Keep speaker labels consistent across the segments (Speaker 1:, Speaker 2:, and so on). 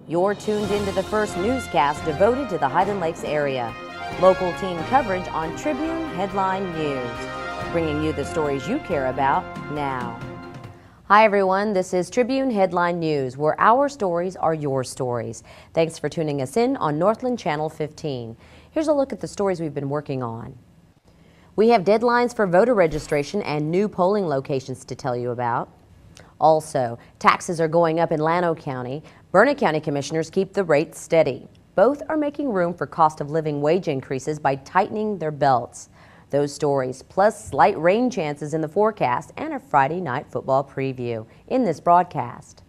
Speaker 1: You're tuned into the first newscast devoted to the Highland Lakes area. Local team coverage on Tribune Headline News, bringing you the stories you care about now. Hi everyone, this is Tribune Headline News, where our stories are your stories. Thanks for tuning us in on Northland Channel 15. Here's a look at the stories we've been working on. We have deadlines for voter registration and new polling locations to tell you about. Also, taxes are going up in Llano County. Burnet County commissioners keep the rates steady. Both are making room for cost of living wage increases by tightening their belts. Those stories, plus slight rain chances in the forecast and a Friday night football preview in this broadcast.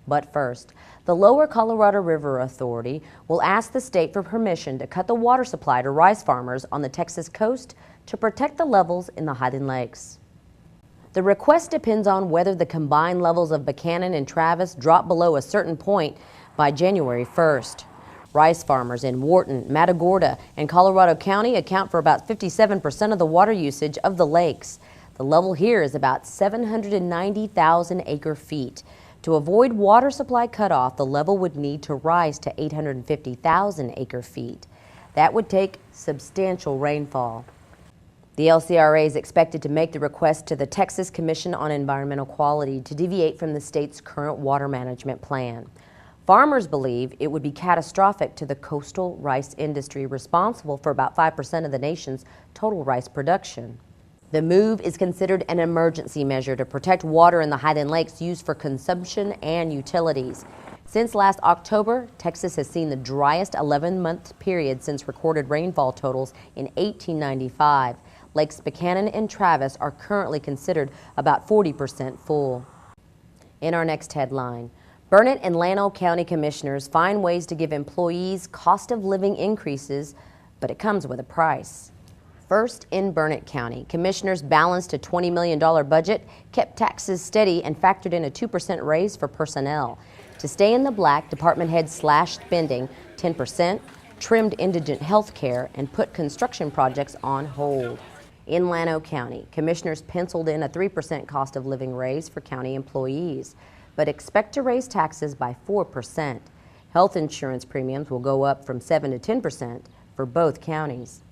Speaker 1: But first, the Lower Colorado River Authority will ask the state for permission to cut the water supply to rice farmers on the Texas coast to protect the levels in the Highland Lakes. The request depends on whether the combined levels of Buchanan and Travis drop below a certain point by January 1st. Rice farmers in Wharton, Matagorda, and Colorado County account for about 57% of the water usage of the lakes. The level here is about 790,000 acre-feet. To avoid water supply cutoff, the level would need to rise to 850,000 acre-feet. That would take substantial rainfall. The LCRA is expected to make the request to the Texas Commission on Environmental Quality to deviate from the state's current water management plan. Farmers believe it would be catastrophic to the coastal rice industry, responsible for about 5% of the nation's total rice production. The move is considered an emergency measure to protect water in the Highland Lakes used for consumption and utilities. Since last October, Texas has seen the driest 11-month period since recorded rainfall totals in 1895. Lakes Buchanan and Travis are currently considered about 40% full. In our next headline, Burnet and Llano County commissioners find ways to give employees cost of living increases, but it comes with a price. First, in Burnet County, commissioners balanced a $20 million budget, kept taxes steady, and factored in a 2% raise for personnel. To stay in the black, department heads slashed spending 10%, trimmed indigent health care, and put construction projects on hold. In Llano County, commissioners penciled in a 3% cost of living raise for county employees, but expect to raise taxes by 4%. Health insurance premiums will go up from 7 to 10% for both counties.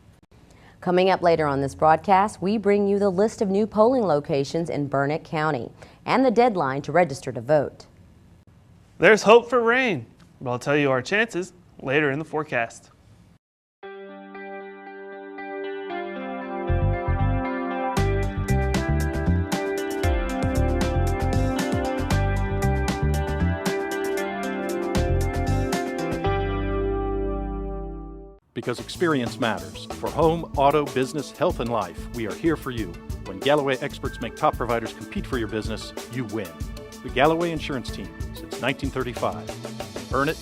Speaker 1: Coming up later on this broadcast, we bring you the list of new polling locations in Burnet County and the deadline to register to vote.
Speaker 2: There's hope for rain, but I'll tell you our chances later in the forecast.
Speaker 3: Because experience matters. For home, auto, business, health, and life, we are here for you. When Galloway experts make top providers compete for your business, you win. The Galloway Insurance Team, since 1935. Burnet,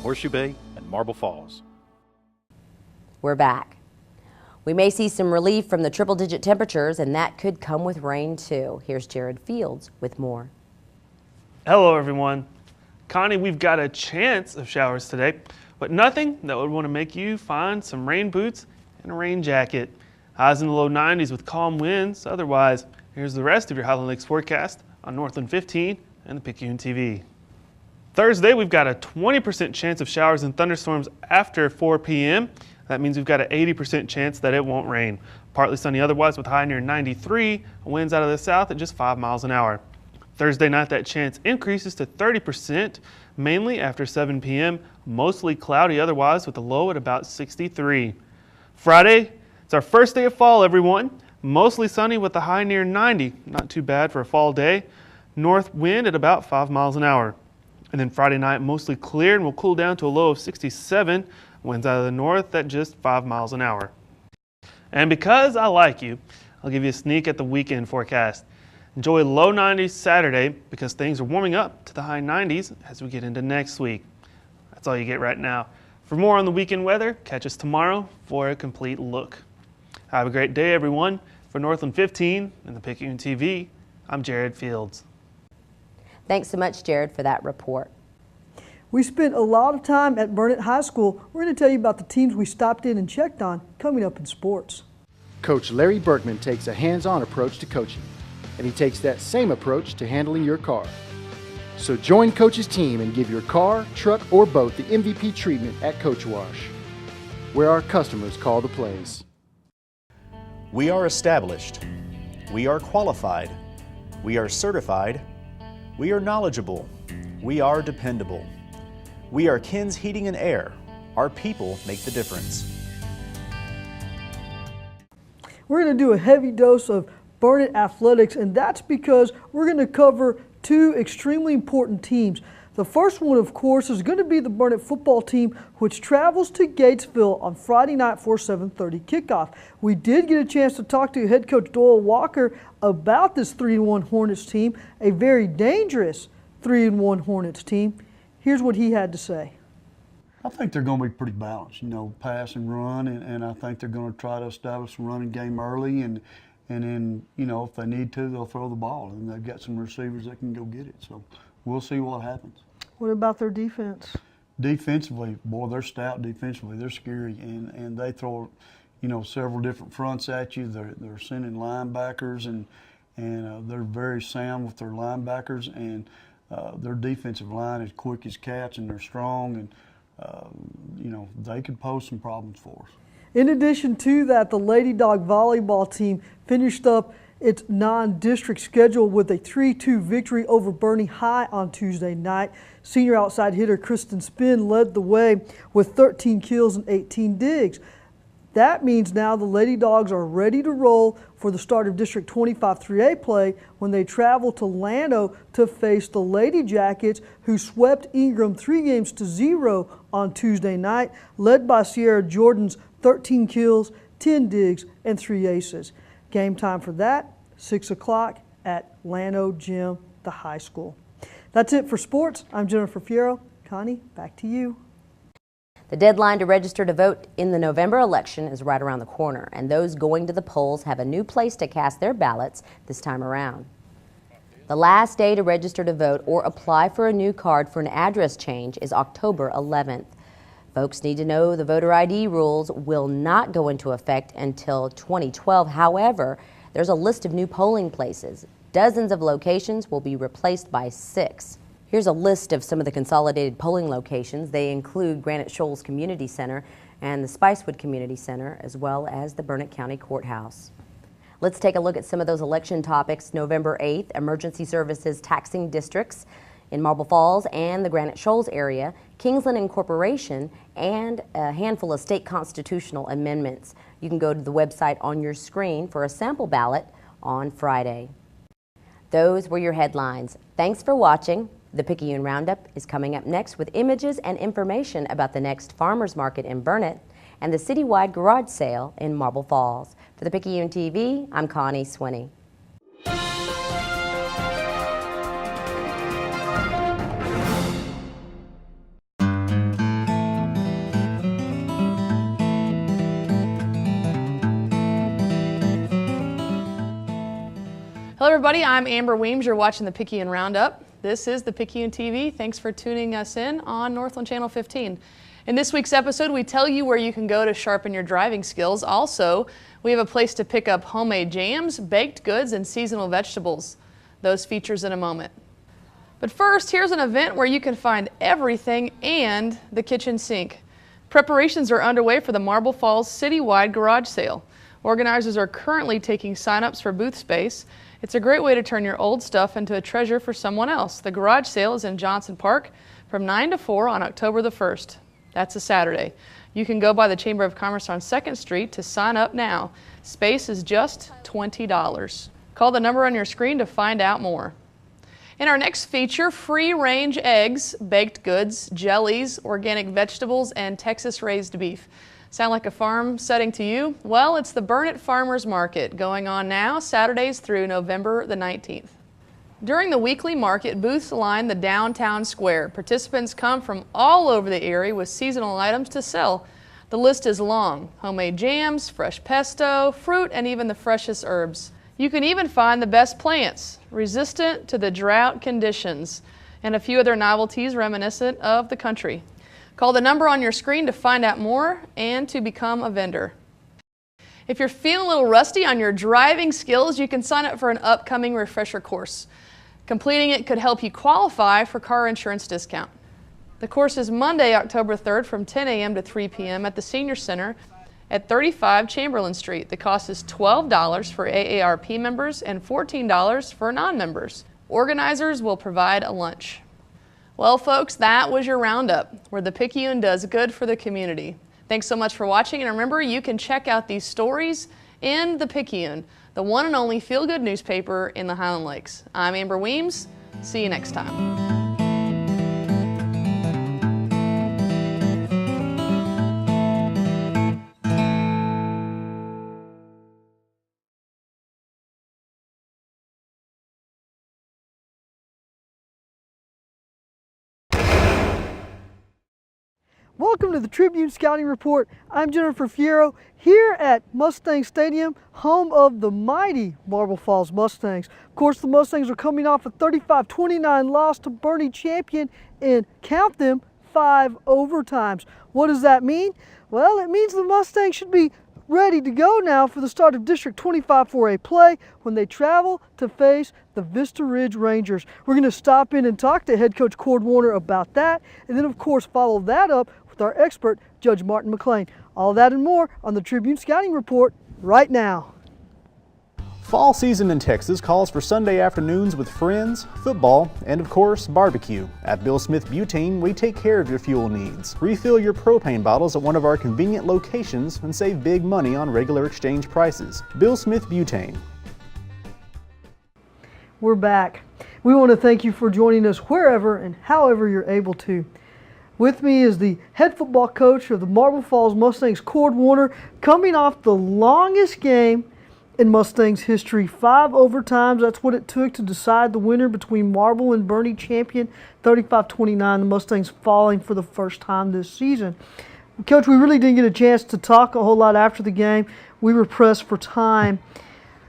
Speaker 3: Horseshoe Bay, and Marble Falls.
Speaker 1: We're back. We may see some relief from the triple-digit temperatures, and that could come with rain too. Here's Jared Fields with more.
Speaker 2: Hello everyone. Connie, we've got a chance of showers today, but nothing that would want to make you find some rain boots and a rain jacket. Highs in the low 90s with calm winds. Otherwise, here's the rest of your Highland Lakes forecast on Northland 15 and ThePicayuneTV. Thursday, we've got a 20% chance of showers and thunderstorms after 4 p.m. That means we've got an 80% chance that it won't rain. Partly sunny otherwise with high near 93, winds out of the south at just 5 miles an hour. Thursday night, that chance increases to 30%, mainly after 7 p.m., mostly cloudy otherwise with a low at about 63. Friday, it's our first day of fall, everyone. Mostly sunny with a high near 90. Not too bad for a fall day. North wind at about 5 miles an hour. And then Friday night, mostly clear and will cool down to a low of 67. Winds out of the north at just 5 miles an hour. And because I like you, I'll give you a sneak at the weekend forecast. Enjoy low 90s Saturday because things are warming up to the high 90s as we get into next week. That's all you get right now. For more on the weekend weather, catch us tomorrow for a complete look. Have a great day, everyone. For Northland 15 and ThePicayuneTV, I'm Jared Fields.
Speaker 1: Thanks so much, Jared, for that report.
Speaker 4: We spent a lot of time at Burnet High School. We're going to tell you about the teams we stopped in and checked on coming up in sports.
Speaker 5: Coach Larry Berkman takes a hands-on approach to coaching, and he takes that same approach to handling your car. So join Coach's team and give your car, truck, or boat the MVP treatment at Coach Wash, where our customers call the plays.
Speaker 6: We are established. We are qualified. We are certified. We are knowledgeable. We are dependable. We are Ken's Heating and Air. Our people make the difference.
Speaker 4: We're going to do a heavy dose of Burnet athletics, and that's because we're going to cover two extremely important teams. The first one, of course, is going to be the Burnet football team, which travels to Gatesville on Friday night for 7:30 kickoff. We did get a chance to talk to head coach Doyle Walker about this 3-1 Hornets team, a very dangerous 3-1 Hornets team. Here's what he had to say.
Speaker 7: I think they're going to be pretty balanced, pass and run, and I think they're going to try to establish a running game early, and then, if they need to, they'll throw the ball, and they've got some receivers that can go get it. So we'll see what happens.
Speaker 4: What about their defense?
Speaker 7: Defensively, boy, they're stout defensively. They're scary, and they throw, several different fronts at you. They're sending linebackers, and they're very sound with their linebackers, and their defensive line is quick as cats, and they're strong, and they could pose some problems for us.
Speaker 4: In addition to that, the Lady Dog volleyball team finished up its non-district schedule with a 3-2 victory over Bernie High on Tuesday night. Senior outside hitter Kristen Spinn led the way with 13 kills and 18 digs. That means now the Lady Dogs are ready to roll for the start of District 25 3A play when they travel to Llano to face the Lady Jackets, who swept Ingram 3-0 on Tuesday night, led by Sierra Jordan's 13 kills, 10 digs, and 3 aces. Game time for that, 6 o'clock at Llano Gym, the high school. That's it for sports. I'm Jennifer Fierro. Connie, back to you.
Speaker 1: The deadline to register to vote in the November election is right around the corner, and those going to the polls have a new place to cast their ballots this time around. The last day to register to vote or apply for a new card for an address change is October 11th. Folks need to know the voter ID rules will not go into effect until 2012. However, there's a list of new polling places. Dozens of locations will be replaced by 6. Here's a list of some of the consolidated polling locations. They include Granite Shoals Community Center and the Spicewood Community Center, as well as the Burnet County Courthouse. Let's take a look at some of those election topics. November 8th, emergency services taxing districts in Marble Falls and the Granite Shoals area, Kingsland Incorporation, and a handful of state constitutional amendments. You can go to the website on your screen for a sample ballot on Friday. Those were your headlines. Thanks for watching. The Picayune Roundup is coming up next with images and information about the next farmers market in Burnet and the citywide garage sale in Marble Falls. For the Picayune TV, I'm Connie Swinney.
Speaker 8: Hello everybody, I'm Amber Weems. You're watching the Picayune Roundup. This is the Picayune TV. Thanks for tuning us in on Northland Channel 15. In this week's episode, we tell you where you can go to sharpen your driving skills. Also, we have a place to pick up homemade jams, baked goods, and seasonal vegetables. Those features in a moment. But first, here's an event where you can find everything and the kitchen sink. Preparations are underway for the Marble Falls citywide garage sale. Organizers are currently taking sign-ups for booth space. It's a great way to turn your old stuff into a treasure for someone else. The garage sale is in Johnson Park from 9 to 4 on October the 1st. That's a Saturday. You can go by the Chamber of Commerce on 2nd Street to sign up now. Space is just $20. Call the number on your screen to find out more. In our next feature, free-range eggs, baked goods, jellies, organic vegetables, and Texas-raised beef. Sound like a farm setting to you? Well, it's the Burnet Farmers Market going on now, Saturdays through November the 19th. During the weekly market, booths line the downtown square. Participants come from all over the area with seasonal items to sell. The list is long: homemade jams, fresh pesto, fruit, and even the freshest herbs. You can even find the best plants, resistant to the drought conditions, and a few other novelties reminiscent of the country. Call the number on your screen to find out more and to become a vendor. If you're feeling a little rusty on your driving skills, you can sign up for an upcoming refresher course. Completing it could help you qualify for car insurance discount. The course is Monday, October 3rd from 10 a.m. to 3 p.m. at the Senior Center at 35 Chamberlain Street. The cost is $12 for AARP members and $14 for non-members. Organizers will provide a lunch. Well, folks, that was your roundup, where the Picayune does good for the community. Thanks so much for watching, and remember, you can check out these stories in the Picayune, the one and only feel-good newspaper in the Highland Lakes. I'm Amber Weems. See you next time.
Speaker 4: Welcome to the Tribune Scouting Report. I'm Jennifer Fierro here at Mustang Stadium, home of the mighty Marble Falls Mustangs. Of course, the Mustangs are coming off a 35-29 loss to Bernie Champion in, count them, 5 overtimes. What does that mean? Well, it means the Mustangs should be ready to go now for the start of District 25 4A play when they travel to face the Vista Ridge Rangers. We're going to stop in and talk to head coach Cord Warner about that, and then of course follow that up with our expert, Judge Martin McLean. All that and more on the Tribune Scouting Report right now.
Speaker 6: Fall season in Texas calls for Sunday afternoons with friends, football, and of course, barbecue. At Bill Smith Butane, we take care of your fuel needs. Refill your propane bottles at one of our convenient locations and save big money on regular exchange prices. Bill Smith Butane.
Speaker 4: We're back. We want to thank you for joining us wherever and however you're able to. With me is the head football coach of the Marble Falls Mustangs, Cord Warner, coming off the longest game in Mustangs history, 5 overtimes. That's what it took to decide the winner between Marble and Bernie Champion, 35-29, the Mustangs falling for the first time this season. Coach, we really didn't get a chance to talk a whole lot after the game. We were pressed for time.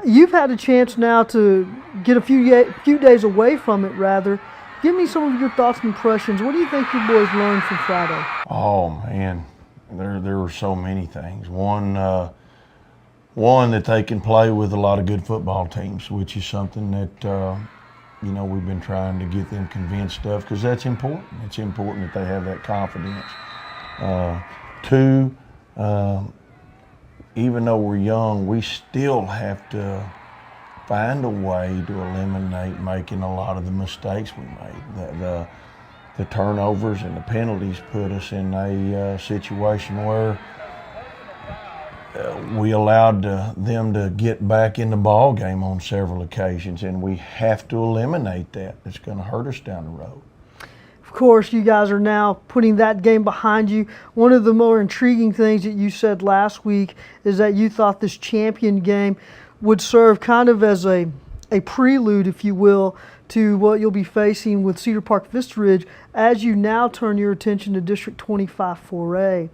Speaker 4: You've had a chance now to get a few days away from it, rather. Give me some of your thoughts and impressions. What do you think your boys learned from Friday?
Speaker 9: Oh, man, there were so many things. One, that they can play with a lot of good football teams, which is something that, we've been trying to get them convinced of, because that's important. It's important that they have that confidence. 2, even though we're young, we still have to find a way to eliminate making a lot of the mistakes we made. The turnovers and the penalties put us in a situation where we allowed them to get back in the ball game on several occasions, and we have to eliminate that. It's going to hurt us down the road.
Speaker 4: Of course, you guys are now putting that game behind you. One of the more intriguing things that you said last week is that you thought this champion game would serve kind of as a prelude, if you will, to what you'll be facing with Cedar Park Vista Ridge as you now turn your attention to District 25 4A.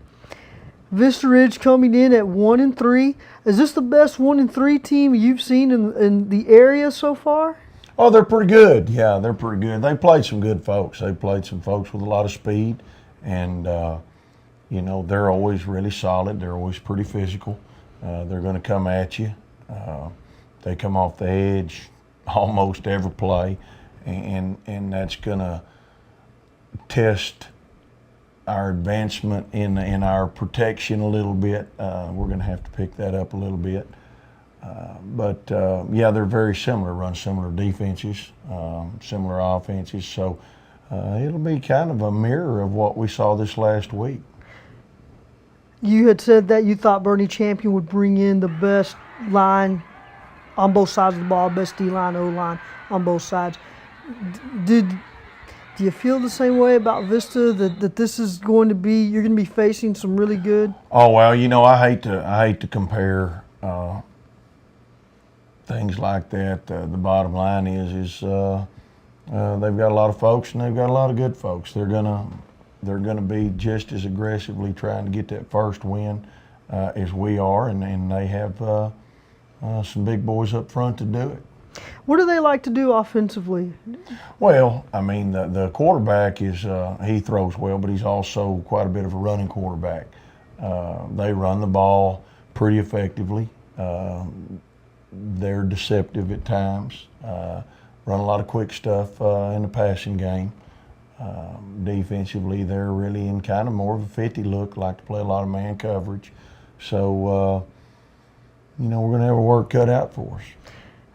Speaker 4: Vista Ridge coming in at 1-3. Is this the best 1-3 team you've seen in the area so far?
Speaker 9: Oh, they're pretty good. Yeah, they're pretty good. They played some good folks. They played some folks with a lot of speed, and they're always really solid. They're always pretty physical. They're going to come at you. They come off the edge almost every play, and that's going to test our advancement in our protection a little bit. We're going to have to pick that up a little bit. But they're very similar, run similar defenses, similar offenses. So it'll be kind of a mirror of what we saw this last week.
Speaker 4: You had said that you thought Bernie Champion would bring in the best line on both sides of the ball, best D-line, O-line on both sides. Do you feel the same way about Vista, that this is going to be, you're going to be facing some really good?
Speaker 9: Oh, well, I hate to compare things like that. The bottom line is they've got a lot of folks and they've got a lot of good folks. They're gonna be just as aggressively trying to get that first win as we are, and they have some big boys up front to do it.
Speaker 4: What do they like to do offensively?
Speaker 9: Well, I mean, the quarterback is, he throws well, but he's also quite a bit of a running quarterback. They run the ball pretty effectively. They're deceptive at times, run a lot of quick stuff in the passing game. Defensively, they're really in kind of more of a 50 look, like to play a lot of man coverage. So, you know, we're going to have a work cut out for us.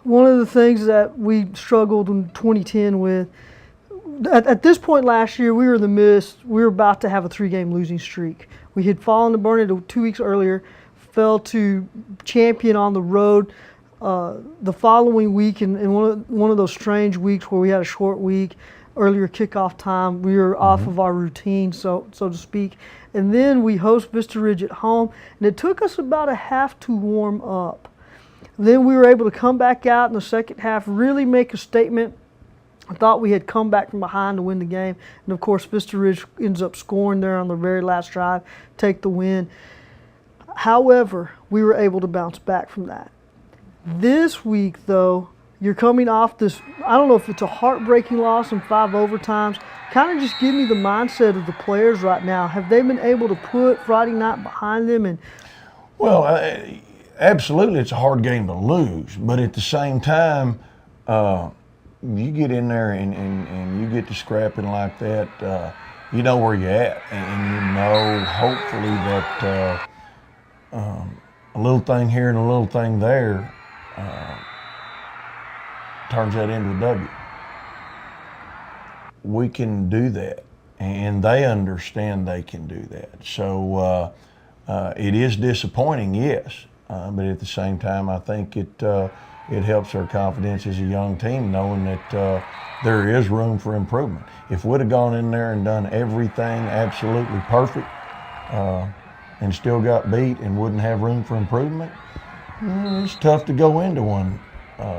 Speaker 4: One of the things that we struggled in 2010 with, at this point last year, we were in the midst, we were about to have a 3-game losing streak. We had fallen to Burnet 2 weeks earlier, fell to Champion on the road the following week, in one of those strange weeks where we had a short week, earlier kickoff time. We were off of our routine, so to speak. And then we host Vista Ridge at home, and it took us about a half to warm up. Then we were able to come back out in the second half, really make a statement. I thought we had come back from behind to win the game. And of course, Vista Ridge ends up scoring there on the very last drive, take the win. However, we were able to bounce back from that. This week, though, you're coming off this, I don't know if it's a heartbreaking loss in 5 overtimes. Kind of just give me the mindset of the players right now. Have they been able to put Friday night behind them? And
Speaker 9: well, absolutely, it's a hard game to lose. But at the same time, you get in there and you get to scrapping like that, you know where you're at. And you know, hopefully, that a little thing here and a little thing there turns that into a W. We can do that, and they understand they can do that. So it is disappointing, yes, but at the same time, I think it helps our confidence as a young team, knowing that there is room for improvement. If we'd have gone in there and done everything absolutely perfect and still got beat and wouldn't have room for improvement, it's tough to go into one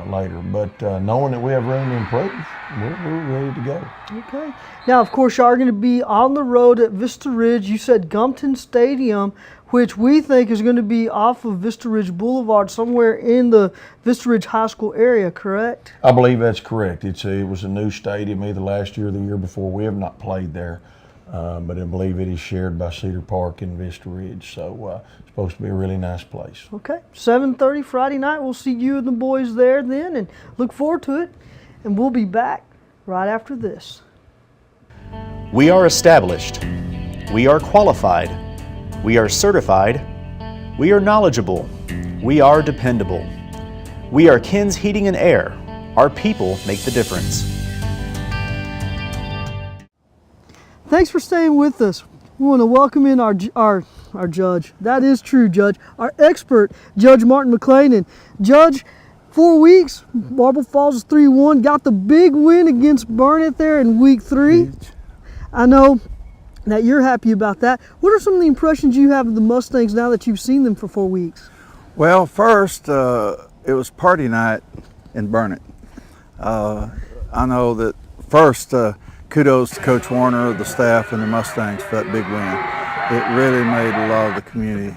Speaker 9: later, but knowing that we have room to improve, we're ready to go.
Speaker 4: okay. Now, of course, you are going to be on the road at Vista Ridge. You said Gumpton Stadium, which we think is going to be off of Vista Ridge Boulevard, somewhere in the Vista Ridge High School area, correct?
Speaker 9: I believe that's correct. It was a new stadium either last year or the year before. We have not played there, but I believe it is shared by Cedar Park and Vista Ridge, so it's supposed to be a really nice place.
Speaker 4: Okay, 7:30 Friday night. We'll see you and the boys there then, and look forward to it. And we'll be back right after this.
Speaker 6: We are established. We are qualified. We are certified. We are knowledgeable. We are dependable. We are Ken's Heating and Air. Our people make the difference.
Speaker 4: Thanks for staying with us. We want to welcome in our judge. That is true, Judge. Our expert, Judge Martin McLean. And Judge, 4 weeks, Marble Falls is 3-1. Got the big win against Burnet there in week 3. I know that you're happy about that. What are some of the impressions you have of the Mustangs now that you've seen them for 4 weeks?
Speaker 10: Well, first, it was party night in Burnet. I know that first, kudos to Coach Warner, the staff, and the Mustangs for that big win. It really made a lot of the community,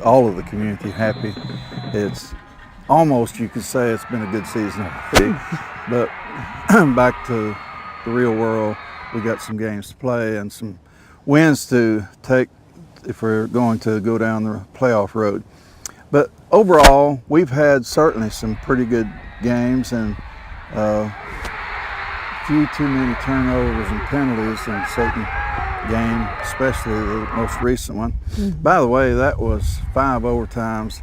Speaker 10: all of the community happy. It's almost, you could say, it's been a good season already. But back to the real world, we got some games to play and some wins to take if we're going to go down the playoff road. But overall, we've had certainly some pretty good games and few too many turnovers and penalties in a certain game, especially the most recent one. By the way, that was 5 overtimes.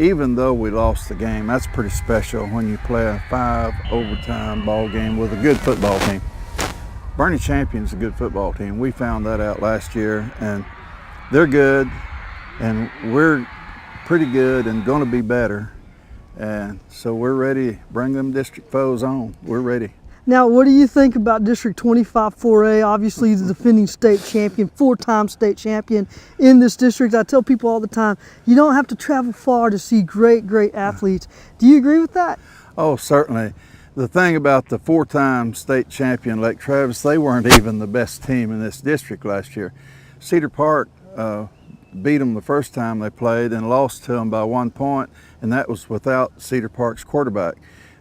Speaker 10: Even though we lost the game, that's pretty special when you play a 5 overtime ball game with a good football team. Burnet Champion's a good football team. We found that out last year, and they're good, and we're pretty good and going to be better. And so we're ready to bring them district foes on. We're ready.
Speaker 4: Now, what do you think about District 25 4A? Obviously, the defending state champion, 4-time state champion in this district. I tell people all the time, you don't have to travel far to see great, great athletes. Do you agree with that?
Speaker 10: Oh, certainly. The thing about the 4-time state champion Lake Travis, they weren't even the best team in this district last year. Cedar Park beat them the first time they played and lost to them by 1 point, and that was without Cedar Park's quarterback.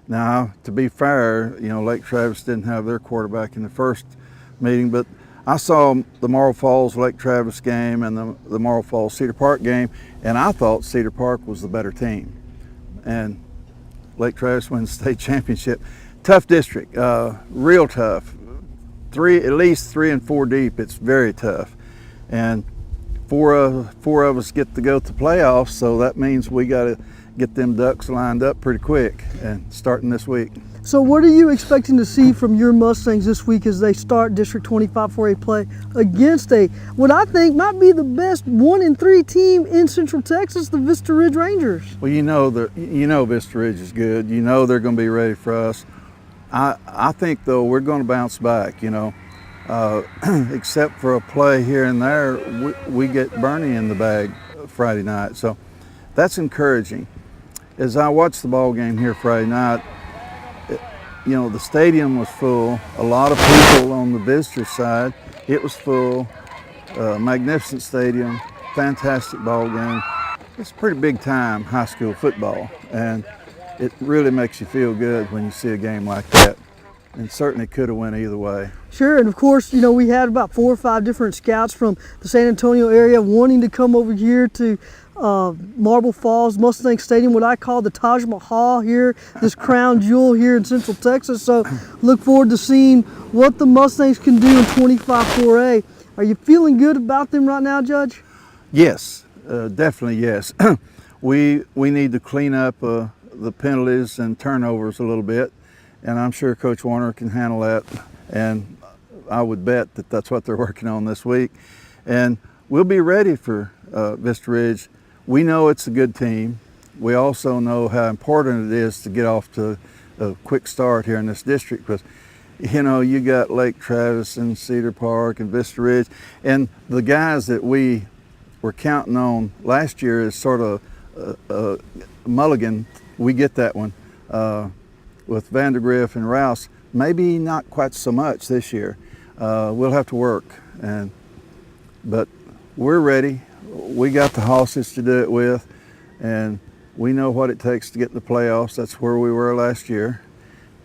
Speaker 10: Now, to be fair, you know, Lake Travis didn't have their quarterback in the first meeting, but I saw the Marble Falls Lake Travis game and the Marble Falls Cedar Park game, and I thought Cedar Park was the better team. And Lake Travis wins the state championship. tough district, real tough. At least 3 and 4 deep. It's very tough, and four of us get to go to playoffs. So that means we got to get them ducks lined up pretty quick, and starting this week.
Speaker 4: So what are you expecting to see from your Mustangs this week as they start District 25 4A play against what I think might be the best 1-3 team in Central Texas, the Vista Ridge Rangers?
Speaker 10: Well, you know Vista Ridge is good. You know they're going to be ready for us. I think though we're going to bounce back. Except for a play here and there, we get Bernie in the bag Friday night, so that's encouraging. As I watched the ball game here Friday night, the stadium was full. A lot of people on the visitor side. It was full. Magnificent stadium. Fantastic ball game. It's pretty big time high school football, and it really makes you feel good when you see a game like that. And certainly could have went either way.
Speaker 4: Sure, and of course, we had about 4 or 5 different scouts from the San Antonio area wanting to come over here to Marble Falls Mustang Stadium, what I call the Taj Mahal here, this crown jewel here in Central Texas. So look forward to seeing what the Mustangs can do in 25-4A. Are you feeling good about them right now, Judge?
Speaker 10: Yes, definitely yes. We need to clean up the penalties and turnovers a little bit, and I'm sure Coach Warner can handle that, and I would bet that that's what they're working on this week. And we'll be ready for Vista Ridge. We know it's a good team. We also know how important it is to get off to a quick start here in this district, because you got Lake Travis and Cedar Park and Vista Ridge, and the guys that we were counting on last year is sort of mulligan. We get that one with Vandergriff and Rouse. Maybe not quite so much this year. We'll have to work, but we're ready. We got the horses to do it with, and we know what it takes to get in the playoffs. That's where we were last year,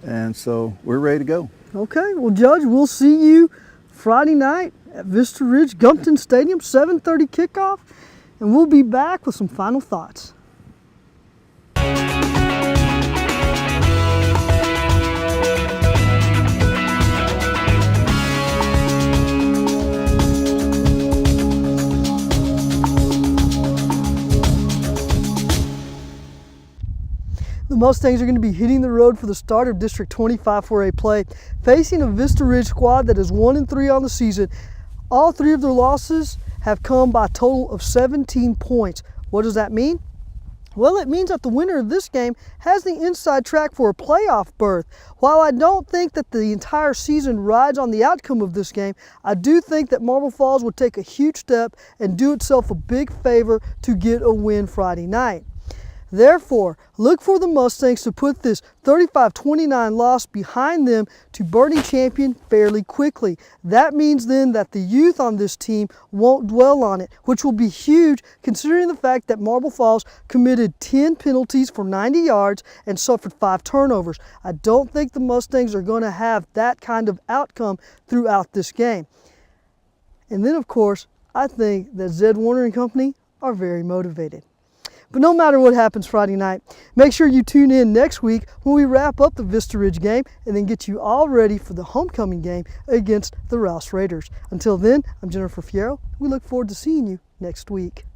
Speaker 10: and so we're ready to go.
Speaker 4: Okay, well, Judge, we'll see you Friday night at Vista Ridge Gumpton Stadium, 7:30 kickoff, and we'll be back with some final thoughts. The Mustangs are going to be hitting the road for the start of District 25 4A play, facing a Vista Ridge squad that is 1-3 on the season. All 3 of their losses have come by a total of 17 points. What does that mean? Well, it means that the winner of this game has the inside track for a playoff berth. While I don't think that the entire season rides on the outcome of this game, I do think that Marble Falls would take a huge step and do itself a big favor to get a win Friday night. Therefore, look for the Mustangs to put this 35-29 loss behind them to Bernie champion fairly quickly. That means then that the youth on this team won't dwell on it, which will be huge considering the fact that Marble Falls committed 10 penalties for 90 yards and suffered 5 turnovers. I don't think the Mustangs are going to have that kind of outcome throughout this game. And then, of course, I think that Zed Warner and company are very motivated. But no matter what happens Friday night, make sure you tune in next week when we wrap up the Vista Ridge game and then get you all ready for the homecoming game against the Rouse Raiders. Until then, I'm Jennifer Fierro. We look forward to seeing you next week.